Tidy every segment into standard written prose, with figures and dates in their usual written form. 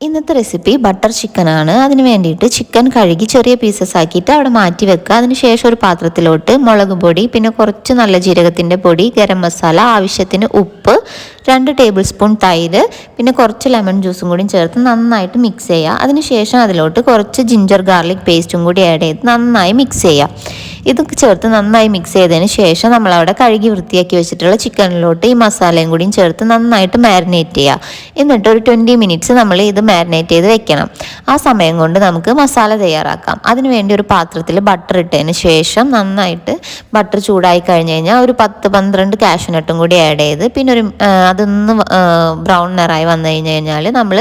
ഇന്നത്തെ recipe butter ചിക്കനാണ്. അതിന് വേണ്ടിയിട്ട് ചിക്കൻ കഴുകി ചെറിയ പീസസ് ആക്കിയിട്ട് അവിടെ മാറ്റി വെക്കുക. അതിനുശേഷം ഒരു പാത്രത്തിലോട്ട് മുളക് പൊടി, പിന്നെ കുറച്ച് നല്ല ജീരകത്തിൻ്റെ പൊടി, ഗരം മസാല, ആവശ്യത്തിന് ഉപ്പ്, 2 ടേബിൾ സ്പൂൺ തൈര്, പിന്നെ കുറച്ച് ലെമൺ ജ്യൂസും കൂടി ചേർത്ത് നന്നായിട്ട് മിക്സ് ചെയ്യുക. അതിനുശേഷം അതിലോട്ട് കുറച്ച് ജിഞ്ചർ ഗാർലിക് പേസ്റ്റും കൂടി ആഡ് ചെയ്ത് നന്നായി മിക്സ് ചെയ്യുക. ഇതൊക്കെ ചേർത്ത് നന്നായി മിക്സ് ചെയ്തതിന് ശേഷം നമ്മളവിടെ കഴുകി വൃത്തിയാക്കി വെച്ചിട്ടുള്ള ചിക്കനിലോട്ട് ഈ മസാലയും കൂടിയും ചേർത്ത് നന്നായിട്ട് മാരിനേറ്റ് ചെയ്യുക. എന്നിട്ട് ഒരു 20 മിനിറ്റ്സ് നമ്മൾ ഇത് മാരിനേറ്റ് ചെയ്ത് വെക്കണം. ആ സമയം കൊണ്ട് നമുക്ക് മസാല തയ്യാറാക്കാം. അതിനുവേണ്ടി ഒരു പാത്രത്തിൽ ബട്ടർ ഇട്ടതിന് ശേഷം നന്നായിട്ട് ബട്ടർ ചൂടായി കഴിഞ്ഞ് കഴിഞ്ഞാൽ ഒരു 10-12 കാഷ്യൂനട്ടും കൂടി ആഡ് ചെയ്ത് പിന്നെ അതൊന്ന് ബ്രൗൺ നിറായി വന്നു കഴിഞ്ഞാൽ നമ്മൾ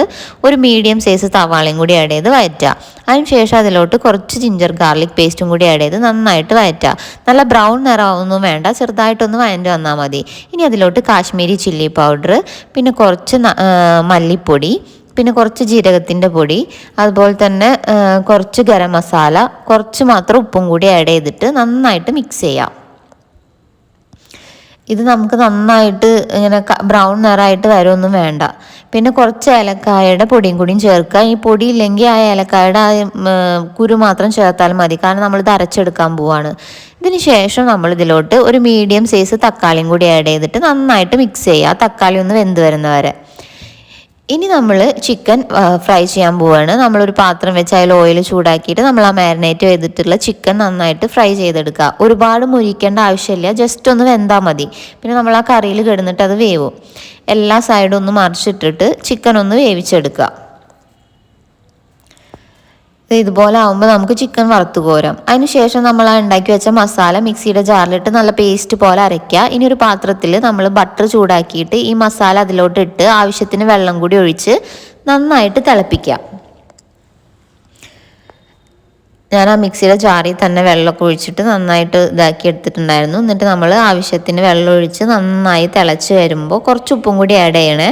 ഒരു മീഡിയം സൈസ് സവാളയും കൂടി ആഡ് ചെയ്ത് വഴറ്റുക. അതിനുശേഷം അതിലോട്ട് കുറച്ച് ജിഞ്ചർ ഗാർലിക് പേസ്റ്റും കൂടി ആഡ് ചെയ്ത് നന്നായിട്ട് വഴറ്റുക. നല്ല ബ്രൗൺ നിറമൊന്നും വേണ്ട, ചെറുതായിട്ടൊന്ന് വഴറ്റി വന്നാൽ മതി. ഇനി അതിലോട്ട് കാശ്മീരി ചില്ലി പൗഡർ, പിന്നെ കുറച്ച് മല്ലിപ്പൊടി, പിന്നെ കുറച്ച് ജീരകത്തിൻ്റെ പൊടി, അതുപോലെ തന്നെ കുറച്ച് ഗരം മസാല, കുറച്ച് മാത്രം ഉപ്പും കൂടി ആഡ് ചെയ്തിട്ട് നന്നായിട്ട് മിക്സ് ചെയ്യാം. ഇത് നമുക്ക് നന്നായിട്ട് ഇങ്ങനെ ബ്രൗൺ നിറമായിട്ട് വരുമൊന്നും വേണ്ട. പിന്നെ കുറച്ച് ഏലക്കായയുടെ പൊടിയും കൂടിയും ചേർക്കുക. ഈ പൊടി ഇല്ലെങ്കിൽ ആ ഏലക്കായയുടെ കുരു മാത്രം ചേർത്താൽ മതി, കാരണം നമ്മളിത് അരച്ചെടുക്കാൻ പോവാണ്. ഇതിന് ശേഷം നമ്മൾ ഇതിലോട്ട് ഒരു മീഡിയം സൈസ് തക്കാളിയും കൂടി ആഡ് ചെയ്തിട്ട് നന്നായിട്ട് മിക്സ് ചെയ്യുക, തക്കാളി ഒന്ന് വെന്ത് വരുന്നവരെ. ഇനി നമ്മൾ ചിക്കൻ ഫ്രൈ ചെയ്യാൻ പോവുകയാണ്. നമ്മളൊരു പാത്രം വെച്ച് അതിൽ ഓയിൽ ചൂടാക്കിയിട്ട് നമ്മൾ ആ മാരിനേറ്റ് ചെയ്തിട്ടുള്ള ചിക്കൻ നന്നായിട്ട് ഫ്രൈ ചെയ്തെടുക്കുക. ഒരുപാട് മുരിക്കേണ്ട ആവശ്യമില്ല, ജസ്റ്റ് ഒന്ന് വെന്താൽ മതി. പിന്നെ നമ്മൾ ആ കറിയിൽ കിടന്നിട്ട് അത് വേവും. എല്ലാ സൈഡും ഒന്ന് മറിച്ചിട്ടിട്ട് ചിക്കൻ ഒന്ന് വേവിച്ചെടുക്കുക. ഇതുപോലെ ആകുമ്പോൾ നമുക്ക് ചിക്കൻ വറുത്ത് കോരാം. അതിനുശേഷം നമ്മൾ ആ ഉണ്ടാക്കി വെച്ച മസാല മിക്സിയുടെ ജാറിലിട്ട് നല്ല പേസ്റ്റ് പോലെ അരയ്ക്കുക. ഇനി ഒരു പാത്രത്തിൽ നമ്മൾ ബട്ടർ ചൂടാക്കിയിട്ട് ഈ മസാല അതിലോട്ട് ഇട്ട് ആവശ്യത്തിന് വെള്ളം കൂടി ഒഴിച്ച് നന്നായിട്ട് തിളപ്പിക്കുക. ഞാൻ ആ മിക്സിയുടെ ജാറിൽ തന്നെ വെള്ളമൊക്കെ ഒഴിച്ചിട്ട് നന്നായിട്ട് ഇതാക്കി എടുത്തിട്ടുണ്ടായിരുന്നു. എന്നിട്ട് നമ്മൾ ആവശ്യത്തിന് വെള്ളം ഒഴിച്ച് നന്നായി തിളച്ച് വരുമ്പോൾ കുറച്ച് ഉപ്പും കൂടി ആഡ് ചെയ്യണേ.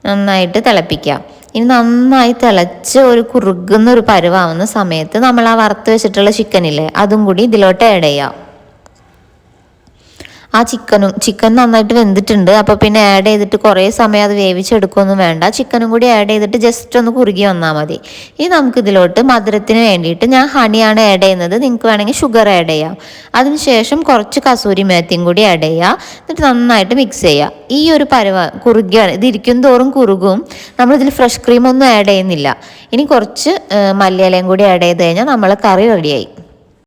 നന്നായിട്ട് തിളപ്പിക്കുക. ഇനി നന്നായി തിളച്ച് ഒരു കുറുകുന്ന പരുവാവുന്ന സമയത്ത് നമ്മൾ ആ വറുത്ത് വെച്ചിട്ടുള്ള ചിക്കനില്ലേ അതും കൂടി ഇതിലോട്ട് ആഡ് ചെയ്യാം. ആ ചിക്കൻ നന്നായിട്ട് വെന്തിട്ടുണ്ട്. അപ്പോൾ പിന്നെ ആഡ് ചെയ്തിട്ട് കുറേ സമയം അത് വേവിച്ചെടുക്കുകയൊന്നും വേണ്ട. ചിക്കനും കൂടി ആഡ് ചെയ്തിട്ട് ജസ്റ്റ് ഒന്ന് കുറുകി വന്നാൽ മതി. ഇനി നമുക്കിതിലോട്ട് മധുരത്തിന് വേണ്ടിയിട്ട് ഞാൻ ഹണിയാണ് ആഡ് ചെയ്യുന്നത്, നിങ്ങൾക്ക് വേണമെങ്കിൽ ഷുഗർ ആഡ് ചെയ്യാം. അതിനുശേഷം കുറച്ച് കസൂരി മേത്തിയും കൂടി ആഡ് ചെയ്യുക. എന്നിട്ട് നന്നായിട്ട് മിക്സ് ചെയ്യുക. ഈ ഒരു കുറുകിയാണ്, ഇത് ഇരിക്കും തോറും കുറുകും. നമ്മളിതിൽ ഫ്രഷ് ക്രീമൊന്നും ആഡ് ചെയ്യുന്നില്ല. ഇനി കുറച്ച് മല്ലിയിലയും കൂടി ആഡ് ചെയ്ത് കഴിഞ്ഞാൽ നമ്മളെ കറി റെഡിയായി.